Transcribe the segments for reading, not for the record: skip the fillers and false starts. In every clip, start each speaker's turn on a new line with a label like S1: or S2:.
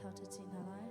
S1: thao cho chị nào đấy.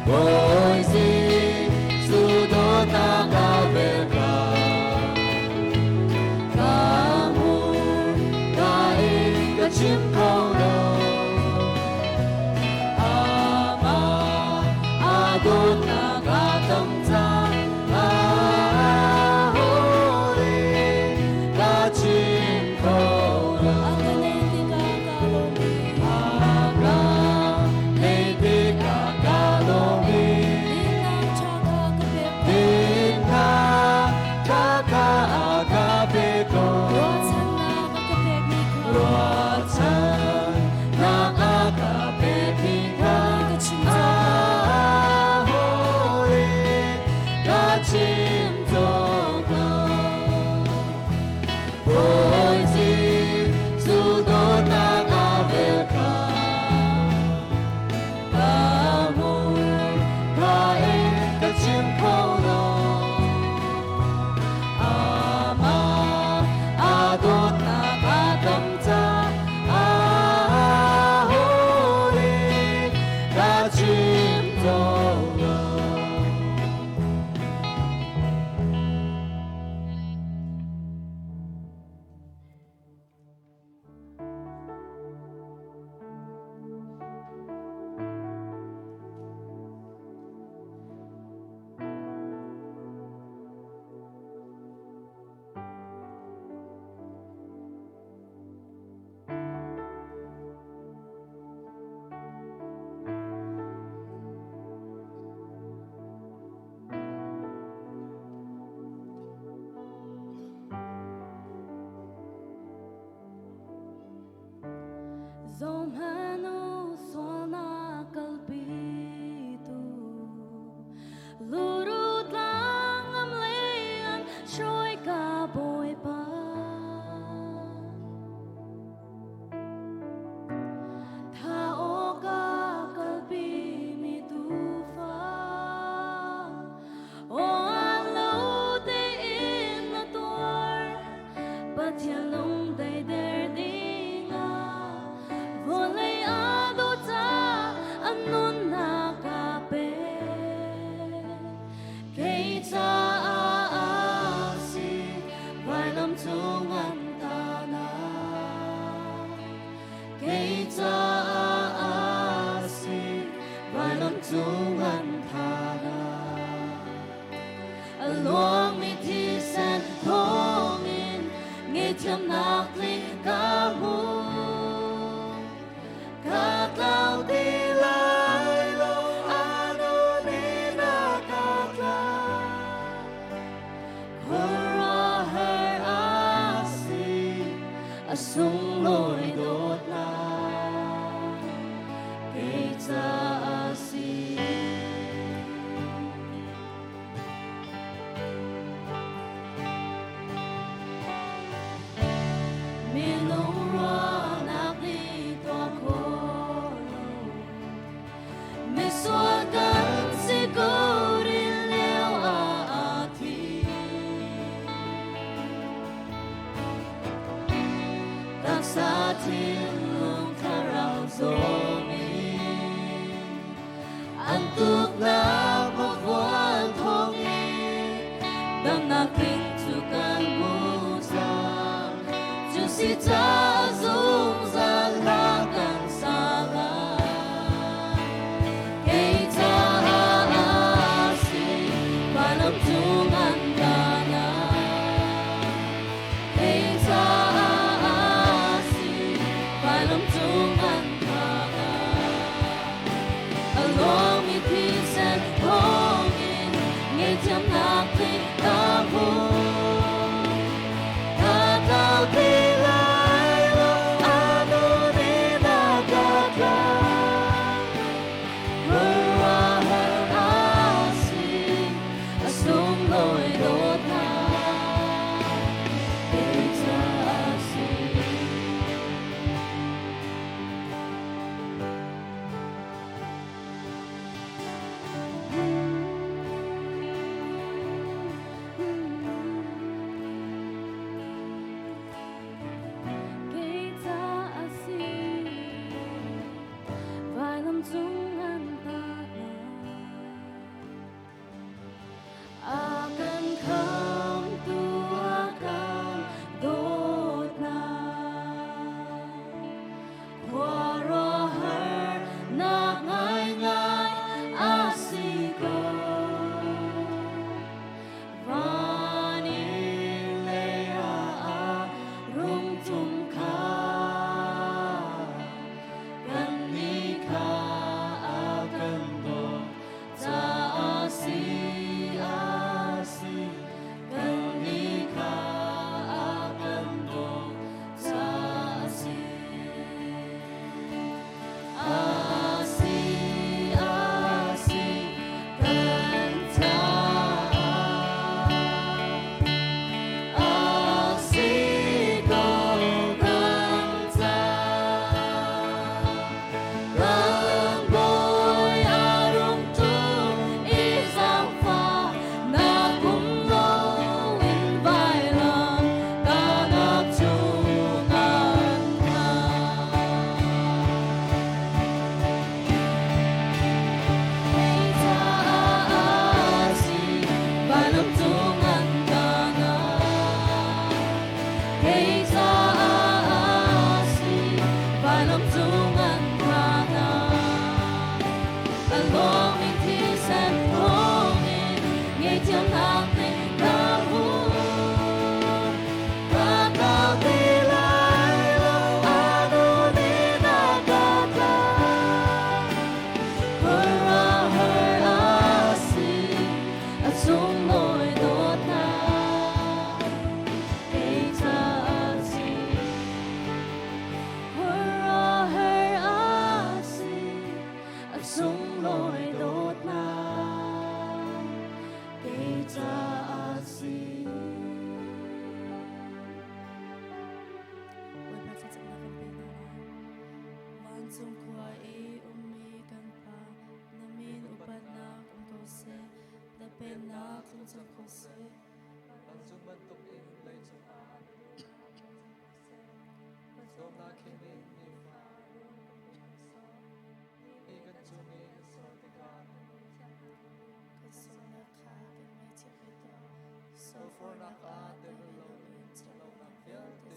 S1: Boise sudut nakabeka kamu kain kacimkono ama adun nakatamta ahuli kacimkono
S2: Zomhano sona kalbito lurut lang am leang shoy ka boy pa thao ka kalbi mi tu fa o an lo te in na tor but yalong dai der dinga volay aduta anun nakape keita aasi valam tungan tana keita aasi valam tungan tana along mi tisan thongin ngetiam nakli kamu Katlaw tilay lo ano ni nakatlaw Hurra her asi asung loy dot na Keita asi Milong ra nakito ako Miswakan sigurin liw aati Taksatin mong karaw zomi Antuk na mabuan hongi Dam naking tukang musa Jusita zung zalakan salah Tungan dana Keita asi Palam tungan dana Along with peace and
S3: tin trong cuộc sống
S1: bằng chúng mất tục in lấy trong ta Dom na kini ni fa Ikan chumi so tikan
S3: cái số là khá cái mấy chiếc cái đó
S1: So for na ka te lo in lo na fiel te